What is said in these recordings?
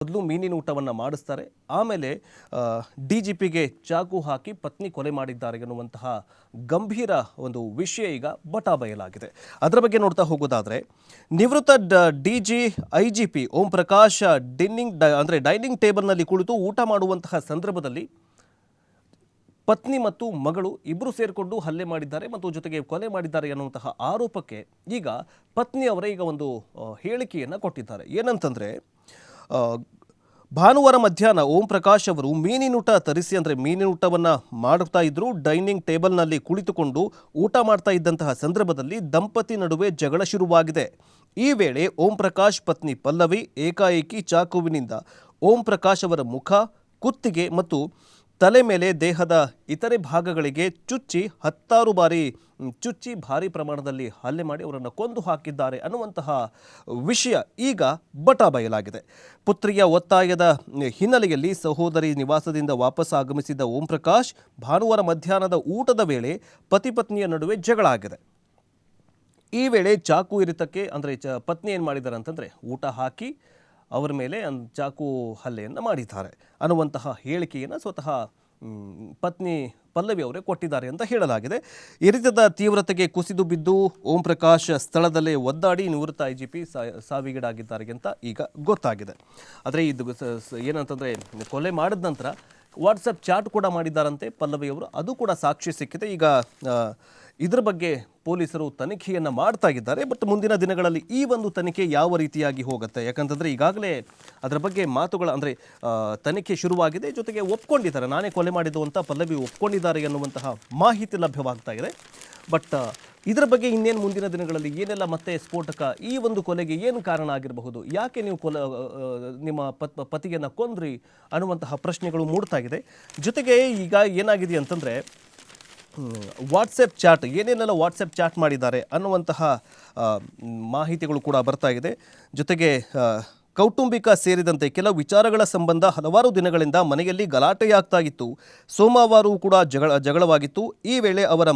ಮೊದಲು ಮೀನಿನ ಊಟವನ್ನು ಮಾಡಿಸ್ತಾರೆ. ಆಮೇಲೆ ಡಿಜಿಪಿಗೆ ಚಾಕು ಹಾಕಿ ಪತ್ನಿ ಕೊಲೆ ಮಾಡಿದ್ದಾರೆ ಎನ್ನುವಂತಹ ಗಂಭೀರ ಒಂದು ವಿಷಯ ಈಗ ಬಯಲಾಗಿದೆ. ಅದರ ಬಗ್ಗೆ ನೋಡ್ತಾ ಹೋಗೋದಾದರೆ ನಿವೃತ್ತ DG IGP Om Prakash dining ಟೇಬಲ್ನಲ್ಲಿ ಕುಳಿತು ಊಟ ಮಾಡುವಂತಹ ಸಂದರ್ಭದಲ್ಲಿ ಪತ್ನಿ ಮತ್ತು ಮಗಳು ಇಬ್ಬರು ಸೇರಿಕೊಂಡು ಹಲ್ಲೆ ಮಾಡಿದ್ದಾರೆ ಮತ್ತು ಜೊತೆಗೆ ಕೊಲೆ ಮಾಡಿದ್ದಾರೆ ಎನ್ನುವಂತಹ ಆರೋಪಕ್ಕೆ ಈಗ ಪತ್ನಿಯವರೇ ಈಗ ಒಂದು ಹೇಳಿಕೆಯನ್ನು ಕೊಟ್ಟಿದ್ದಾರೆ. ಏನಂತಂದರೆ ಭಾನುವಾರ ಮಧ್ಯಾಹ್ನ ಓಂ ಪ್ರಕಾಶ್ ಅವರು ಮೀನಿನೂಟ ತರಿಸಿ ಮೀನಿನೂಟವನ್ನು ಮಾಡ್ತಾ ಇದ್ರು. ಡೈನಿಂಗ್ ಟೇಬಲ್ನಲ್ಲಿ ಕುಳಿತುಕೊಂಡು ಊಟ ಮಾಡ್ತಾ ಇದ್ದಂತಹ ಸಂದರ್ಭದಲ್ಲಿ ದಂಪತಿ ನಡುವೆ ಜಗಳ ಶುರುವಾಗಿದೆ. ಈ ವೇಳೆ ಓಂ ಪ್ರಕಾಶ್ ಪತ್ನಿ ಪಲ್ಲವಿ ಏಕಾಏಕಿ ಚಾಕುವಿನಿಂದ ಓಂ ಪ್ರಕಾಶ್ ಅವರ ಮುಖ, ಕುತ್ತಿಗೆ ಮತ್ತು ತಲೆ ಮೇಲೆ ದೇಹದ ಇತರೆ ಭಾಗಗಳಿಗೆ ಹತ್ತಾರು ಬಾರಿ ಚುಚ್ಚಿ ಭಾರಿ ಪ್ರಮಾಣದಲ್ಲಿ ಹಲ್ಲೆ ಮಾಡಿ ಅವರನ್ನು ಕೊಂದು ಹಾಕಿದ್ದಾರೆ ಅನ್ನುವಂತಹ ವಿಷಯ ಈಗ ಬಯಲಾಗಿದೆ. ಪುತ್ರಿಯ ಒತ್ತಾಯದ ಹಿನ್ನೆಲೆಯಲ್ಲಿ ಸಹೋದರಿ ನಿವಾಸದಿಂದ ವಾಪಸ್ ಆಗಮಿಸಿದ ಓಂ ಪ್ರಕಾಶ್ ಭಾನುವಾರ ಮಧ್ಯಾಹ್ನದ ಊಟದ ವೇಳೆ ಪತಿ ಪತ್ನಿಯ ನಡುವೆ ಜಗಳ ಆಗಿದೆ. ಈ ವೇಳೆ ಚಾಕು ಇರಿತಕ್ಕೆ ಪತ್ನಿ ಏನು ಮಾಡಿದ್ದಾರೆ ಅಂತಂದರೆ ಊಟ ಹಾಕಿ ಅವರ ಮೇಲೆ ಚಾಕು ಹಲ್ಲೆಯನ್ನು ಮಾಡಿದ್ದಾರೆ ಅನ್ನುವಂತಹ ಹೇಳಿಕೆಯನ್ನು ಸ್ವತಃ ಪತ್ನಿ ಪಲ್ಲವಿ ಅವರೇ ಕೊಟ್ಟಿದ್ದಾರೆ ಅಂತ ಹೇಳಲಾಗಿದೆ. ಇರಿತದ ತೀವ್ರತೆಗೆ ಕುಸಿದು ಬಿದ್ದು ಓಂ ಪ್ರಕಾಶ್ ಸ್ಥಳದಲ್ಲೇ ಒದ್ದಾಡಿ ನಿವೃತ್ತ ಐಜಿಪಿ ಸಾವಿಗೀಡಾಗಿದ್ದಾರೆ ಅಂತ ಈಗ ಗೊತ್ತಾಗಿದೆ. ಆದರೆ ಇದು ಏನಂತಂದರೆ ಕೊಲೆ ಮಾಡಿದ ನಂತರ ವಾಟ್ಸಪ್ ಚಾಟ್ ಕೂಡ ಮಾಡಿದ್ದಾರಂತೆ ಪಲ್ಲವಿಯವರು, ಅದು ಕೂಡ ಸಾಕ್ಷಿ ಸಿಕ್ಕಿದೆ. ಈಗ ಇದರ ಬಗ್ಗೆ ಪೊಲೀಸರು ತನಿಖೆಯನ್ನು ಮಾಡ್ತಾ ಇದ್ದಾರೆ. ಬಟ್ ಮುಂದಿನ ದಿನಗಳಲ್ಲಿ ಈ ಒಂದು ತನಿಖೆ ಯಾವ ರೀತಿಯಾಗಿ ಹೋಗುತ್ತೆ, ಯಾಕಂತಂದರೆ ಈಗಾಗಲೇ ಅದರ ಬಗ್ಗೆ ಮಾತುಗಳ ತನಿಖೆ ಶುರುವಾಗಿದೆ. ಜೊತೆಗೆ ಒಪ್ಕೊಂಡಿದ್ದಾರೆ, ನಾನೇ ಕೊಲೆ ಮಾಡಿದ್ದು ಅಂತ ಪಲ್ಲವಿ ಒಪ್ಕೊಂಡಿದ್ದಾರೆ ಎನ್ನುವಂತಹ ಮಾಹಿತಿ ಲಭ್ಯವಾಗ್ತಾ ಇದೆ. ಬಟ್ ಇದರ ಬಗ್ಗೆ ಇನ್ನೇನು ಮುಂದಿನ ದಿನಗಳಲ್ಲಿ ಏನೆಲ್ಲ ಮತ್ತೆ ಸ್ಫೋಟಕ, ಈ ಒಂದು ಕೊಲೆಗೆ ಏನು ಕಾರಣ ಆಗಿರಬಹುದು, ಯಾಕೆ ನೀವು ನಿಮ್ಮ ಪತಿಯನ್ನು ಕೊಂದ್ರಿ ಅನ್ನುವಂತಹ ಪ್ರಶ್ನೆಗಳು ಮೂಡ್ತಾ ಇದೆ. ಜೊತೆಗೆ ಈಗ ಏನಾಗಿದೆ ಅಂತಂದರೆ ವಾಟ್ಸಪ್ ಚಾಟ್, ಏನೇನೆಲ್ಲ ವಾಟ್ಸಪ್ ಚಾಟ್ ಮಾಡಿದ್ದಾರೆ ಅನ್ನುವಂತಹ ಮಾಹಿತಿಗಳು ಕೂಡ ಬರ್ತಾ ಇದೆ. ಜೊತೆಗೆ ಕೌಟುಂಬಿಕ ಸೇರಿದಂತೆ ಕೆಲವು ವಿಚಾರಗಳ ಸಂಬಂಧ ಹಲವಾರು ದಿನಗಳಿಂದ ಮನೆಯಲ್ಲಿ ಗಲಾಟೆಯಾಗ್ತಾ ಇತ್ತು. ಸೋಮವಾರವೂ ಕೂಡ ಜಗಳವಾಗಿತ್ತು. ಈ ವೇಳೆ ಅವರ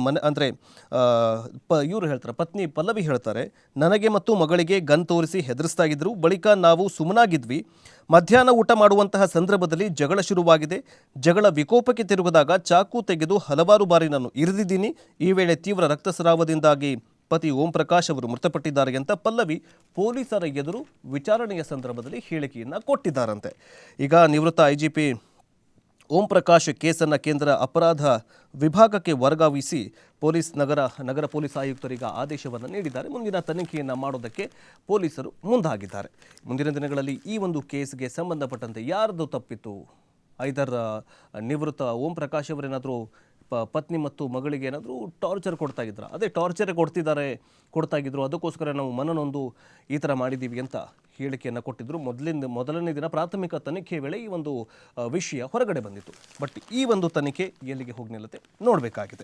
ಇವರು ಹೇಳ್ತಾರೆ, ಪತ್ನಿ ಪಲ್ಲವಿ ಹೇಳ್ತಾರೆ, ನನಗೆ ಮತ್ತು ಮಗಳಿಗೆ ಗನ್ ತೋರಿಸಿ ಹೆದರಿಸ್ತಾ ಇದ್ರು. ಬಳಿಕ ನಾವು ಸುಮ್ಮನಾಗಿದ್ವಿ. ಮಧ್ಯಾಹ್ನ ಊಟ ಮಾಡುವಂತಹ ಸಂದರ್ಭದಲ್ಲಿ ಜಗಳ ಶುರುವಾಗಿದೆ. ಜಗಳ ವಿಕೋಪಕ್ಕೆ ತಿರುಗಿದಾಗ ಚಾಕು ತೆಗೆದು ಹಲವಾರು ಬಾರಿ ನಾನು ಇರಿದಿದ್ದೀನಿ. ಈ ವೇಳೆ ತೀವ್ರ ರಕ್ತಸ್ರಾವದಿಂದಾಗಿ ಪತಿ ಓಂ ಪ್ರಕಾಶ್ ಅವರು ಮೃತಪಟ್ಟಿದ್ದಾರೆ ಅಂತ ಪಲ್ಲವಿ ಪೊಲೀಸರ ಎದುರು ವಿಚಾರಣೆಯ ಸಂದರ್ಭದಲ್ಲಿ ಹೇಳಿಕೆಯನ್ನು ಕೊಟ್ಟಿದ್ದಾರಂತೆ. ಈಗ ನಿವೃತ್ತ ಐಜಿಪಿ ಓಂ ಪ್ರಕಾಶ್ ಕೇಸನ್ನು ಕೇಂದ್ರ ಅಪರಾಧ ವಿಭಾಗಕ್ಕೆ ವರ್ಗಾಯಿಸಿ ನಗರ ಪೊಲೀಸ್ ಆಯುಕ್ತರಿಗೆ ಆದೇಶವನ್ನು ನೀಡಿದ್ದಾರೆ. ಮುಂದಿನ ತನಿಖೆಯನ್ನು ಮಾಡೋದಕ್ಕೆ ಪೊಲೀಸರು ಮುಂದಾಗಿದ್ದಾರೆ. ಮುಂದಿನ ದಿನಗಳಲ್ಲಿ ಈ ಒಂದು ಕೇಸ್ಗೆ ಸಂಬಂಧಪಟ್ಟಂತೆ ಯಾರದು ತಪ್ಪಿತ್ತು, ಐದರ್ ನಿವೃತ್ತ ಓಂ ಪ್ರಕಾಶ್ ಅವರೇನಾದರೂ ಪತ್ನಿ ಮತ್ತು ಮಗಳಿಗೆ ಏನಾದರೂ ಟಾರ್ಚರ್ ಕೊಡ್ತಾ ಇದ್ರು, ಅದೇ ಟಾರ್ಚರೇ ಕೊಡ್ತಾ ಇದ್ರು, ಅದಕ್ಕೋಸ್ಕರ ನಾವು ಮನನೊಂದು ಈ ಥರ ಮಾಡಿದ್ದೀವಿ ಅಂತ ಹೇಳಿಕೆಯನ್ನು ಕೊಟ್ಟಿದ್ದರು. ಮೊದಲನೇ ದಿನ ಪ್ರಾಥಮಿಕ ತನಿಖೆ ವೇಳೆ ಈ ಒಂದು ವಿಷಯ ಹೊರಗಡೆ ಬಂದಿತ್ತು. ಬಟ್ ಈ ಒಂದು ತನಿಖೆ ಎಲ್ಲಿಗೆ ಹೋಗಿ ನಿಲ್ಲುತ್ತೆ ನೋಡಬೇಕಾಗಿದೆ.